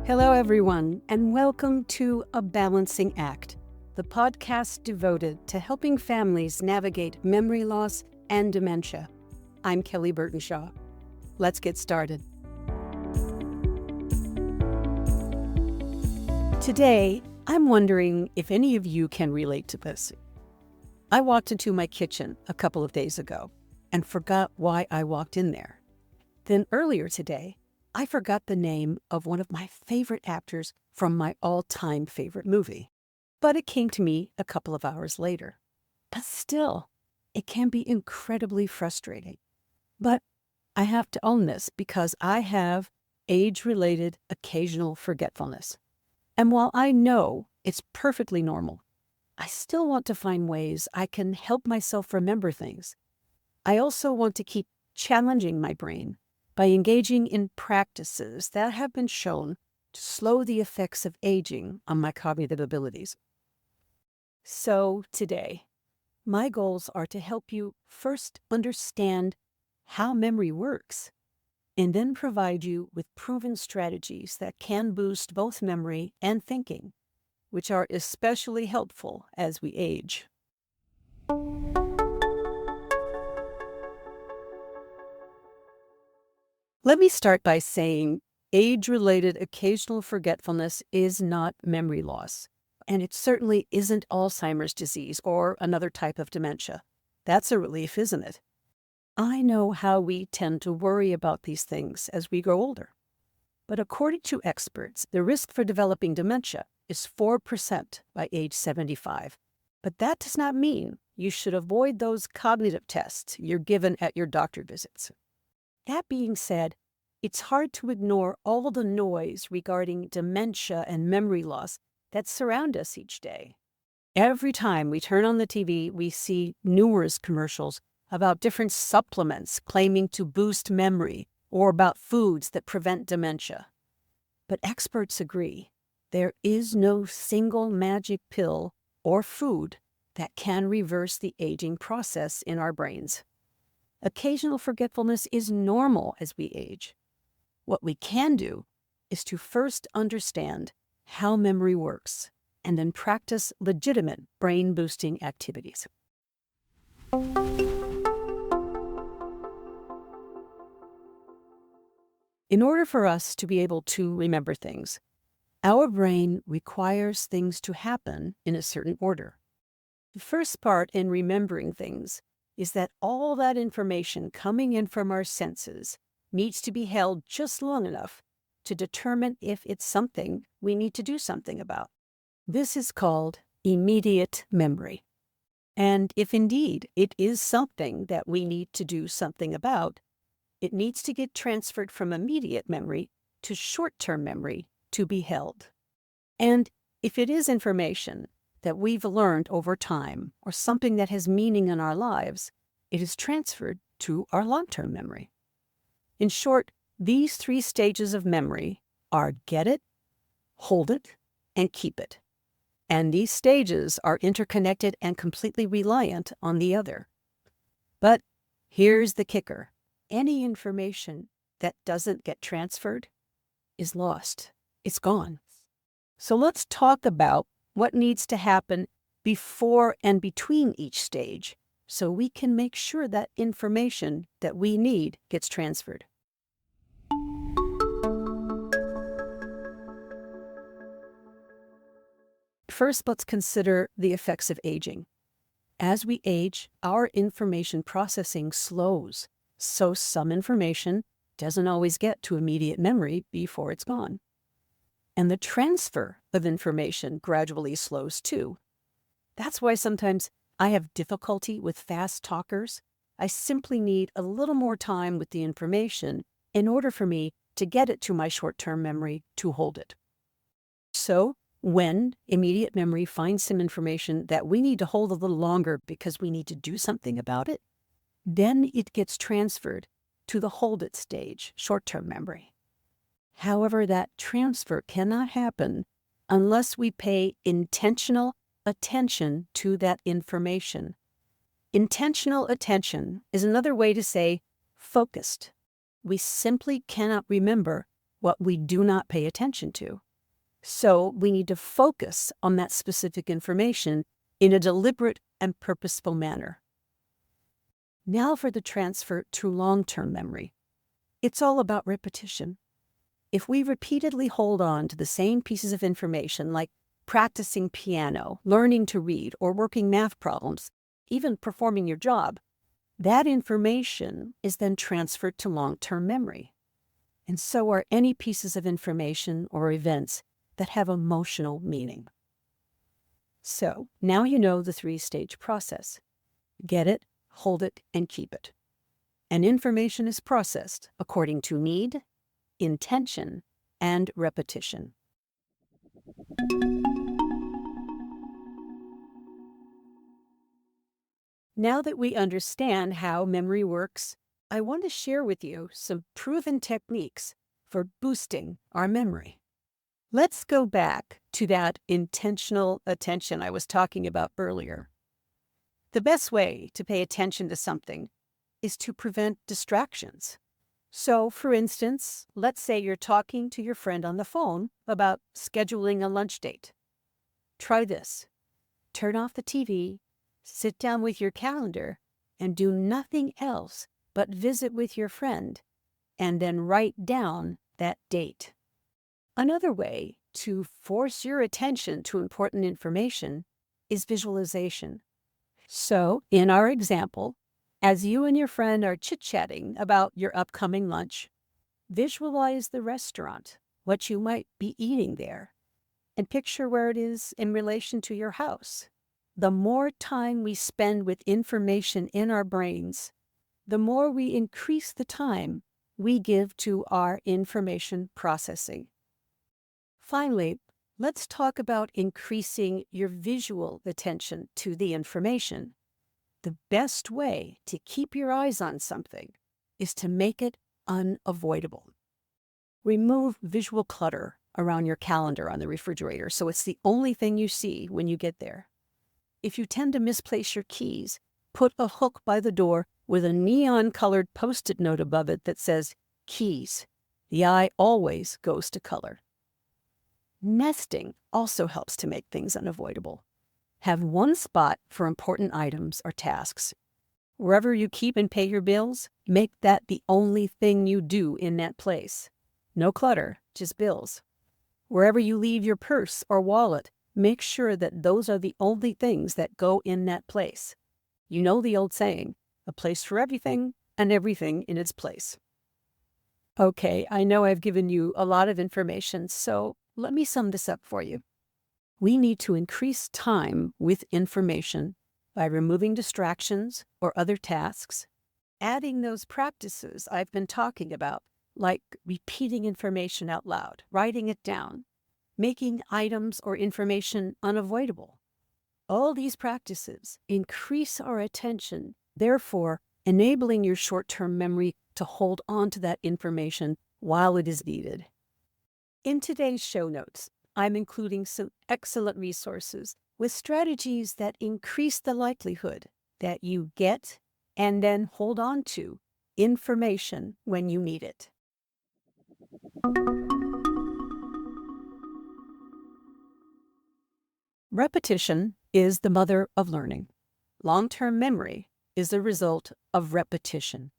Hello, everyone, and welcome to A Balancing Act, the podcast devoted to helping families navigate memory loss and dementia. I'm Kelly Burtonshaw. Let's get started. Today, I'm wondering if any of you can relate to this. I walked into my kitchen a couple of days ago and forgot why I walked in there. Then earlier today, I forgot the name of one of my favorite actors from my all-time favorite movie. But it came to me a couple of hours later. But still, it can be incredibly frustrating. But I have to own this because I have age-related occasional forgetfulness. And while I know it's perfectly normal, I still want to find ways I can help myself remember things. I also want to keep challenging my brain by engaging in practices that have been shown to slow the effects of aging on my cognitive abilities. So today, my goals are to help you first understand how memory works, and then provide you with proven strategies that can boost both memory and thinking, which are especially helpful as we age. Let me start by saying age-related occasional forgetfulness is not memory loss, and it certainly isn't Alzheimer's disease or another type of dementia. That's a relief, isn't it? I know how we tend to worry about these things as we grow older. But according to experts, the risk for developing dementia is 4% by age 75. But that does not mean you should avoid those cognitive tests you're given at your doctor visits. That being said, it's hard to ignore all the noise regarding dementia and memory loss that surround us each day. Every time we turn on the TV, we see numerous commercials about different supplements claiming to boost memory or about foods that prevent dementia. But experts agree there is no single magic pill or food that can reverse the aging process in our brains. Occasional forgetfulness is normal as we age. What we can do is to first understand how memory works and then practice legitimate brain-boosting activities. In order for us to be able to remember things, our brain requires things to happen in a certain order. The first part in remembering things is that all that information coming in from our senses needs to be held just long enough to determine if it's something we need to do something about. This is called immediate memory. And if indeed it is something that we need to do something about, it needs to get transferred from immediate memory to short-term memory to be held. And if it is information that we've learned over time or something that has meaning in our lives, it is transferred to our long-term memory. In short, these three stages of memory are get it, hold it, and keep it. And these stages are interconnected and completely reliant on the other. But here's the kicker. Any information that doesn't get transferred is lost. It's gone. So let's talk about what needs to happen before and between each stage so we can make sure that information that we need gets transferred. First, let's consider the effects of aging. As we age, our information processing slows, so some information doesn't always get to immediate memory before it's gone. And the transfer of information gradually slows too. That's why sometimes I have difficulty with fast talkers. I simply need a little more time with the information in order for me to get it to my short-term memory to hold it. So, when immediate memory finds some information that we need to hold a little longer because we need to do something about it, then it gets transferred to the hold it stage, short-term memory. However, that transfer cannot happen unless we pay intentional attention to that information. Intentional attention is another way to say focused. We simply cannot remember what we do not pay attention to. So we need to focus on that specific information in a deliberate and purposeful manner. Now for the transfer to long-term memory. It's all about repetition. If we repeatedly hold on to the same pieces of information, like practicing piano, learning to read, or working math problems, even performing your job, that information is then transferred to long-term memory. And so are any pieces of information or events that have emotional meaning. So now you know the three-stage process. Get it, hold it, and keep it. And information is processed according to need, intention, and repetition. Now that we understand how memory works, I want to share with you some proven techniques for boosting our memory. Let's go back to that intentional attention I was talking about earlier. The best way to pay attention to something is to prevent distractions. So, for instance, let's say you're talking to your friend on the phone about scheduling a lunch date. Try this. Turn off the TV, sit down with your calendar, and do nothing else but visit with your friend, and then write down that date. Another way to force your attention to important information is visualization. So, in our example, as you and your friend are chit-chatting about your upcoming lunch, visualize the restaurant, what you might be eating there, and picture where it is in relation to your house. The more time we spend with information in our brains, the more we increase the time we give to our information processing. Finally, let's talk about increasing your visual attention to the information. The best way to keep your eyes on something is to make it unavoidable. Remove visual clutter around your calendar on the refrigerator so it's the only thing you see when you get there. If you tend to misplace your keys, put a hook by the door with a neon-colored Post-it note above it that says, "Keys." The eye always goes to color. Nesting also helps to make things unavoidable. Have one spot for important items or tasks. Wherever you keep and pay your bills, make that the only thing you do in that place. No clutter, just bills. Wherever you leave your purse or wallet, make sure that those are the only things that go in that place. You know the old saying, a place for everything and everything in its place. Okay, I know I've given you a lot of information, so let me sum this up for you. We need to increase time with information by removing distractions or other tasks, adding those practices I've been talking about, like repeating information out loud, writing it down, making items or information unavoidable. All these practices increase our attention, therefore enabling your short-term memory to hold on to that information while it is needed. In today's show notes, I'm including some excellent resources with strategies that increase the likelihood that you get and then hold on to information when you need it. Repetition is the mother of learning. Long-term memory is the result of repetition.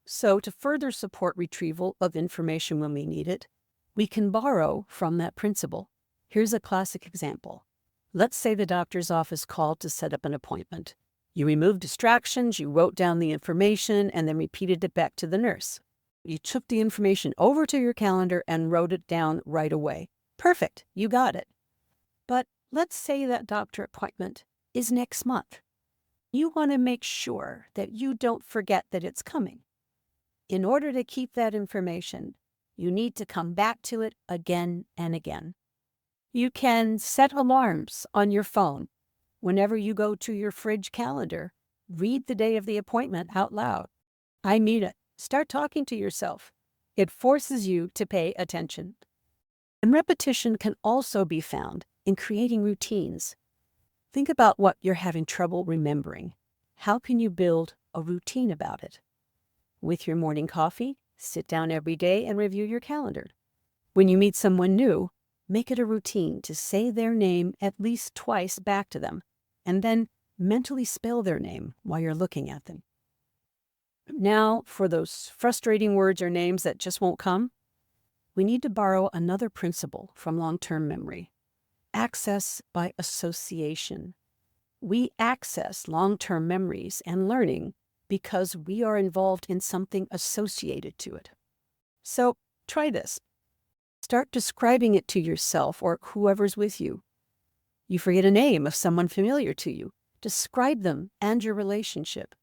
So to further support retrieval of information when we need it, we can borrow from that principle. Here's a classic example. Let's say the doctor's office called to set up an appointment. You removed distractions, you wrote down the information, and then repeated it back to the nurse. You took the information over to your calendar and wrote it down right away. Perfect, you got it. But let's say that doctor appointment is next month. You want to make sure that you don't forget that it's coming. In order to keep that information, you need to come back to it again and again. You can set alarms on your phone. Whenever you go to your fridge calendar, read the day of the appointment out loud. I mean it. Start talking to yourself. It forces you to pay attention. And repetition can also be found in creating routines. Think about what you're having trouble remembering. How can you build a routine about it? With your morning coffee, sit down every day and review your calendar. When you meet someone new, make it a routine to say their name at least twice back to them, and then mentally spell their name while you're looking at them. Now, for those frustrating words or names that just won't come, we need to borrow another principle from long-term memory: access by association. We access long-term memories and learning because we are involved in something associated to it. So try this. Start describing it to yourself or whoever's with you. You forget a name of someone familiar to you. Describe them and your relationship.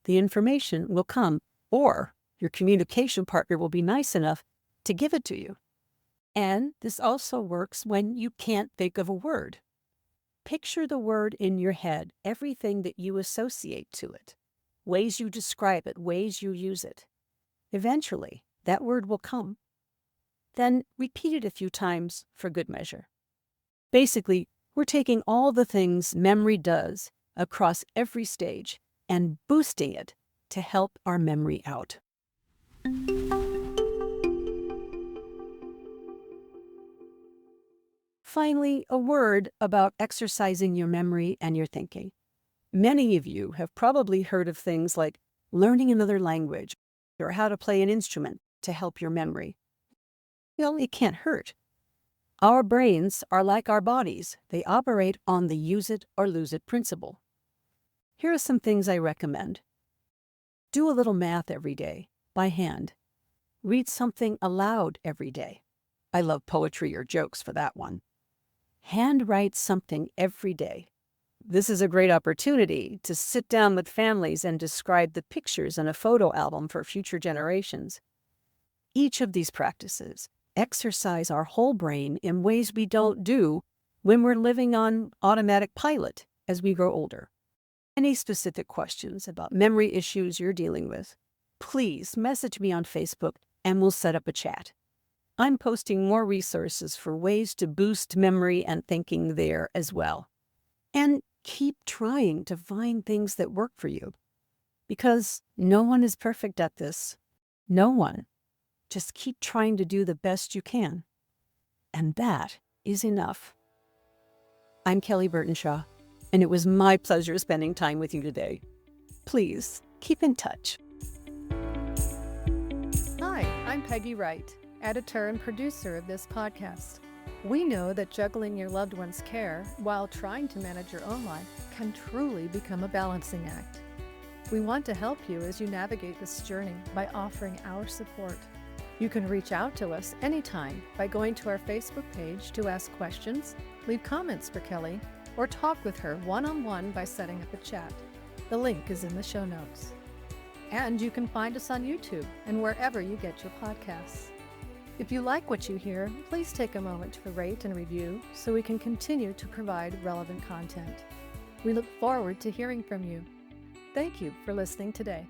The information will come, or your communication partner will be nice enough to give it to you. And this also works when you can't think of a word. Picture the word in your head, everything that you associate to it, ways you describe it, ways you use it. Eventually, that word will come. Then repeat it a few times for good measure. Basically, we're taking all the things memory does across every stage and boosting it to help our memory out. Finally, a word about exercising your memory and your thinking. Many of you have probably heard of things like learning another language or how to play an instrument to help your memory. Well, it can't hurt. Our brains are like our bodies. They operate on the use it or lose it principle. Here are some things I recommend. Do a little math every day, by hand. Read something aloud every day. I love poetry or jokes for that one. Handwrite something every day. This is a great opportunity to sit down with families and describe the pictures in a photo album for future generations. Each of these practices exercise our whole brain in ways we don't do when we're living on automatic pilot as we grow older. Any specific questions about memory issues you're dealing with, please message me on Facebook and we'll set up a chat. I'm posting more resources for ways to boost memory and thinking there as well. And keep trying to find things that work for you, because no one is perfect at this. No one. Just keep trying to do the best you can. And that is enough. I'm Kelly Burtonshaw, and it was my pleasure spending time with you today. Please keep in touch. Hi, I'm Peggy Wright, editor and producer of this podcast. We know that juggling your loved one's care while trying to manage your own life can truly become a balancing act. We want to help you as you navigate this journey by offering our support. You can reach out to us anytime by going to our Facebook page to ask questions, leave comments for Kelly, or talk with her one-on-one by setting up a chat. The link is in the show notes. And you can find us on YouTube and wherever you get your podcasts. If you like what you hear, please take a moment to rate and review so we can continue to provide relevant content. We look forward to hearing from you. Thank you for listening today.